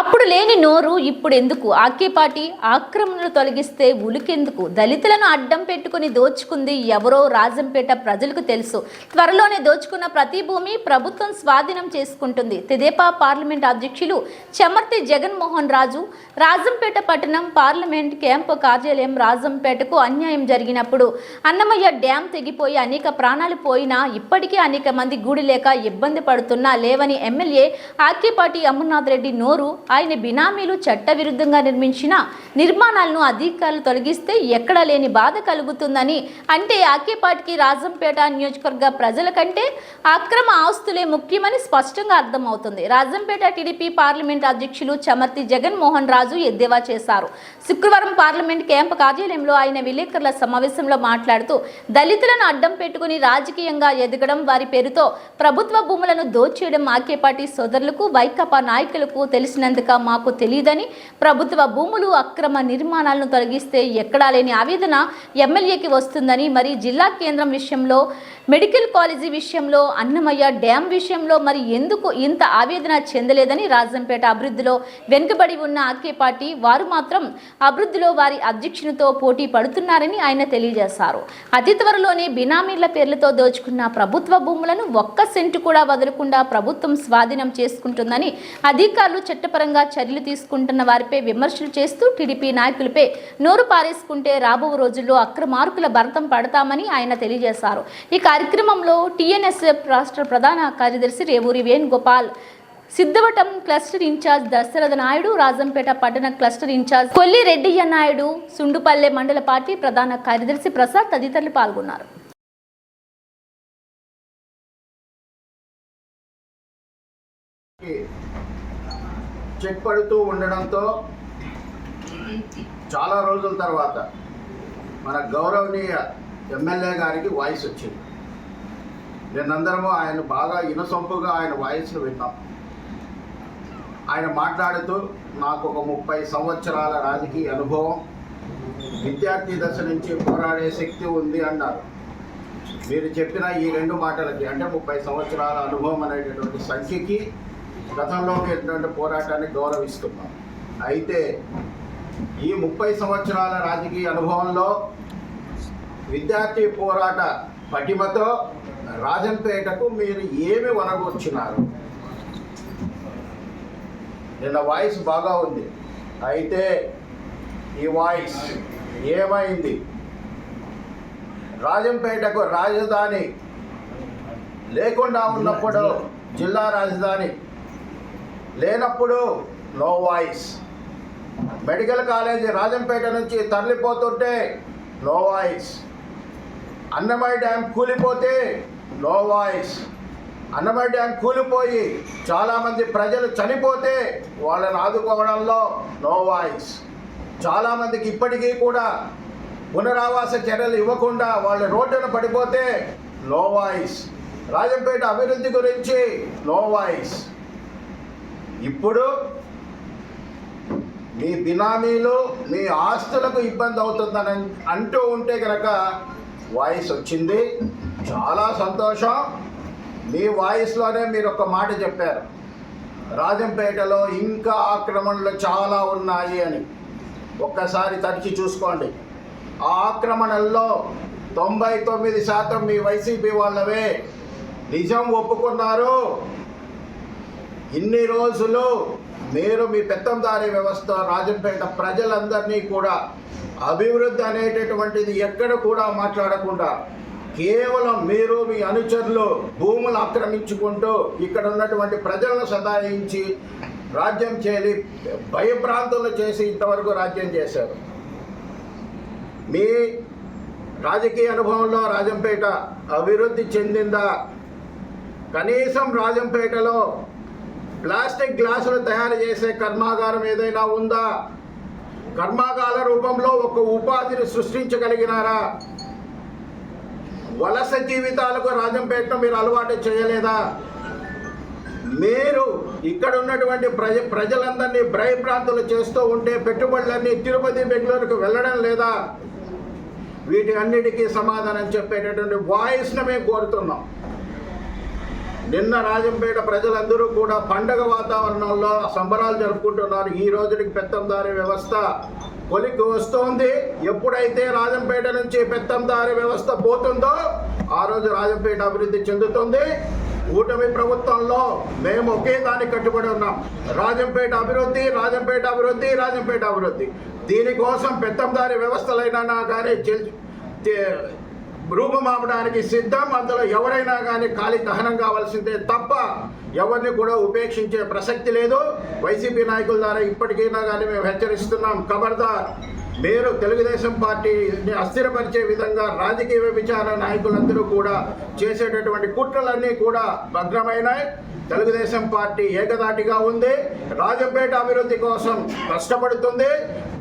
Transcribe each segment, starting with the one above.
అప్పుడు లేని నోరు ఇప్పుడు ఎందుకు? ఆకేపాటి ఆక్రమణలు తొలగిస్తే ఉలికెందుకు? దళితులను అడ్డం పెట్టుకుని దోచుకుంది ఎవరో రాజంపేట ప్రజలకు తెలుసు. త్వరలోనే దోచుకున్న ప్రతి భూమి ప్రభుత్వం స్వాధీనం చేసుకుంటుంది. తెదేపా పార్లమెంట్ అధ్యక్షులు చెమర్తి జగన్మోహన్ రాజు రాజంపేట పట్టణం పార్లమెంట్ క్యాంపు కార్యాలయం రాజంపేటకు అన్యాయం జరిగినప్పుడు అన్నమయ్య డ్యాం తెగిపోయి అనేక ప్రాణాలు పోయినా ఇప్పటికీ అనేక మంది గూడి లేక ఇబ్బంది పడుతున్నా లేవని ఎమ్మెల్యే ఆకేపాటి అమర్నాథ్ రెడ్డి నోరు. ఆయన బినామీలు చట్టవిరుద్ధంగా నిర్మించిన నిర్మాణాలను అధికారులు తొలగిస్తే ఎక్కడా లేని బాధ కలుగుతుందని, అంటే ఆకేపాటికి రాజంపేట నియోజకవర్గ ప్రజల కంటే అక్రమ ఆస్తులే ముఖ్యమని స్పష్టంగా అర్థమవుతుంది. రాజంపేట టీడీపీ పార్లమెంట్ అధ్యక్షులు చెమర్తి జగన్మోహన్ రాజు ఎద్దేవా చేశారు. శుక్రవారం పార్లమెంట్ క్యాంపు కార్యాలయంలో ఆయన విలేకరుల సమావేశంలో మాట్లాడుతూ దళితులను అడ్డం పెట్టుకుని రాజకీయంగా ఎదగడం, వారి పేరుతో ప్రభుత్వ భూములను దోచేయడం ఆకేపాటి సోదరులకు వైకాపా నాయకులకు తెలిసినందుక మాకు తెలియదని, ప్రభుత్వ భూములు అక్రమ నిర్మాణాలను తొలగిస్తే ఎక్కడా లేని ఆవేదన ఎమ్మెల్యేకి వస్తుందని, మరి జిల్లా కేంద్రం విషయంలో, మెడికల్ కాలేజీ విషయంలో, అన్నమయ్య డ్యాం విషయంలో మరి ఎందుకు ఇంత ఆవేదన చెందలేదని, రాజంపేట అభివృద్ధిలో వెనుకబడి ఉన్న ఆకేపాటి వారు మాత్రం అభివృద్ధిలో వారి అధ్యక్షునితో పోటీ పడుతున్నారని ఆయన తెలియజేశారు. అతి త్వరలోనే బినామీల పేర్లతో దోచుకున్న ప్రభుత్వ భూములను ఒక్క సెంటు కూడా వదలకుండా ప్రభుత్వం స్వాధీనం చేసుకుంటుందని, అధికారులు చట్టపరంగా చర్యలు తీసుకుంటున్న వారిపై విమర్శలు చేస్తూ టీడీపీ నాయకులపై నోరు పారేసుకుంటే రాబో రోజుల్లో అక్రమార్కుల భరతం పడతామని ఆయన తెలియజేశారు. ఈ కార్యక్రమంలో టీఎన్ఎస్ఎఫ్ రాష్ట్ర ప్రధాన కార్యదర్శి రేవూరి వేణుగోపాల్, సిద్ధవటం క్లస్టర్ ఇన్ఛార్జ్ దశరథ నాయుడు, రాజంపేట పట్టణ క్లస్టర్ ఇన్ఛార్జ్ కొల్లి రెడ్డియ్య నాయుడు, సుండుపల్లె మండల పార్టీ ప్రధాన కార్యదర్శి ప్రసాద్ తదితరులు పాల్గొన్నారు. చెక్ పడుతూ ఉండడంతో చాలా రోజుల తర్వాత మన గౌరవనీయ ఎమ్మెల్యే గారికి వాయిస్ వచ్చింది. నిన్నందరము ఆయన బాగా ఇనసొంపుగా ఆయన వాయిస్ను విన్నాం. ఆయన మాట్లాడుతూ నాకు ఒక 30 సంవత్సరాల రాజకీయ అనుభవం, విద్యార్థి దశ నుంచి పోరాడే శక్తి ఉంది అన్నారు. మీరు చెప్పిన ఈ 2 మాటలకి, అంటే 30 సంవత్సరాల అనుభవం అనేటటువంటి సంఖ్యకి గతంలో ఉన్నటువంటి పోరాటాన్ని గౌరవిస్తున్నాం. అయితే ఈ 30 సంవత్సరాల రాజకీయ అనుభవంలో విద్యార్థి పోరాట పటిమతో రాజంపేటకు మీరు ఏమి వనగొచ్చినారు? నిన్న వాయిస్ బాగా ఉంది, అయితే ఈ వాయిస్ ఏమైంది? రాజంపేటకు రాజధాని లేకుండా ఉన్నప్పుడు, జిల్లా రాజధాని లేనప్పుడు no voice. Medical college Rajampet నుంచి తరలిపోతుంటే నో వాయిస్. అన్నమయ్య డ్యాం కూలిపోతే నో వాయిస్. అన్నమయ్య డ్యాం కూలిపోయి చాలామంది ప్రజలు చనిపోతే వాళ్ళని ఆదుకోవడంలో నో వాయిస్. చాలామందికి ఇప్పటికీ కూడా పునరావాస చర్యలు ఇవ్వకుండా వాళ్ళు రోడ్డున పడిపోతే నో వాయిస్. రాజంపేట అభివృద్ధి గురించి నో వాయిస్. ఇప్పుడు మీ బినామీలు మీ ఆస్తులకు ఇబ్బంది అవుతుందని అంటూ ఉంటే కనుక వాయిస్ వచ్చింది. చాలా సంతోషం. మీ వాయిస్లోనే మీరు ఒక మాట చెప్పారు, రాజంపేటలో ఇంకా ఆక్రమణలు చాలా ఉన్నాయి అని. ఒక్కసారి తరిచి చూసుకోండి. ఆ ఆక్రమణల్లో 99% మీ వైసీపీ వాళ్ళవే. నిజం ఒప్పుకున్నారు. ఇన్ని రోజులు మీరు మీ పెత్తందారీ వ్యవస్థ రాజంపేట ప్రజలందరినీ కూడా అభివృద్ధి అనేటటువంటిది ఎక్కడ కూడా మాట్లాడకుండా కేవలం మీరు మీ అనుచరులు భూములు ఆక్రమించుకుంటూ ఇక్కడ ఉన్నటువంటి ప్రజలను సదాయించి రాజ్యం చేసి భయభ్రాంతులు చేసి ఇంతవరకు రాజ్యం చేశారు. మీ రాజకీయ అనుభవంలో రాజంపేట అభివృద్ధి చెందిందా? కనీసం రాజంపేటలో ప్లాస్టిక్ గ్లాసులు తయారు చేసే కర్మాగారం ఏదైనా ఉందా? కర్మాగార రూపంలో ఒక ఉపాధిని సృష్టించగలిగినారా? వలస జీవితాలకు రాజంపేటను మీరు అలవాటు చేయలేదా? మీరు ఇక్కడ ఉన్నటువంటి ప్రజలందరినీ భయభ్రాంతులు చేస్తూ ఉంటే పెట్టుబడులన్నీ తిరుపతి, బెంగళూరుకు వెళ్ళడం లేదా? వీటి అన్నిటికీ సమాధానం చెప్పేటటువంటి వాయిస్ను మేము కోరుతున్నాం. నిన్న రాజంపేట ప్రజలందరూ కూడా పండగ వాతావరణంలో సంబరాలు జరుపుకుంటున్నారు. ఈ రోజుకి పెత్తందారి వ్యవస్థ కొలిక్కి వస్తోంది. ఎప్పుడైతే రాజంపేట నుంచి పెత్తందారి వ్యవస్థ పోతుందో ఆ రోజు రాజంపేట అభివృద్ధి చెందుతుంది. కూటమి ప్రభుత్వంలో మేము ఒకే దానికి కట్టుబడి ఉన్నాం. రాజంపేట అభివృద్ధి, రాజంపేట అభివృద్ధి, రాజంపేట అభివృద్ధి. దీనికోసం పెత్తందారి వ్యవస్థలైనా కానీ రూపమాపడానికి సిద్ధం. అందులో ఎవరైనా కానీ ఖాళీ దహనం కావాల్సిందే తప్ప ఎవరిని కూడా ఉపేక్షించే ప్రసక్తి లేదు. వైసీపీ నాయకుల ద్వారా ఇప్పటికైనా కానీ మేము హెచ్చరిస్తున్నాం, ఖబర్దార్. మీరు తెలుగుదేశం పార్టీని అస్థిరపరిచే విధంగా రాజకీయ విచార నాయకులందరూ కూడా చేసేటటువంటి కుట్రలన్నీ కూడా భగ్నమైనాయి. తెలుగుదేశం పార్టీ ఏకదాటిగా ఉంది. రాజంపేట అభివృద్ధి కోసం కష్టపడుతుంది.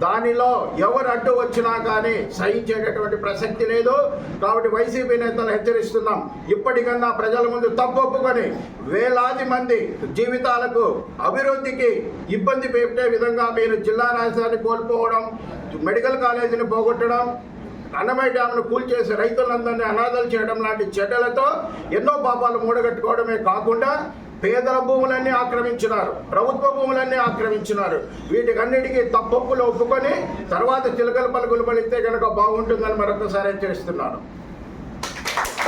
దానిలో ఎవరు అడ్డు వచ్చినా కానీ సహించేటటువంటి ప్రసక్తి లేదు. కాబట్టి వైసీపీ నేతలు హెచ్చరిస్తున్నాం, ఇప్పటికన్నా ప్రజల ముందు తప్పొప్పుకొని వేలాది మంది జీవితాలకు అభివృద్ధికి ఇబ్బంది పెట్టే విధంగా మీరు జిల్లా రాజధాని కోల్పోవడం, మెడికల్ కాలేజీని పోగొట్టడం, అన్నమయ్య డ్యామ్ను కూల్చేసి రైతులందరినీ అనాథలు చేయడం లాంటి చర్యలతో ఎన్నో పాపాలు మూడగట్టుకోవడమే కాకుండా పేదల భూములన్నీ ఆక్రమించినారు, ప్రభుత్వ భూములన్నీ ఆక్రమించినారు. వీటికన్నిటికీ తప్పొప్పులు ఒప్పుకొని తర్వాత చిలకల పలుకులు పలిస్తే కనుక బాగుంటుందని మరొకసారి హెచ్చరిస్తున్నాను.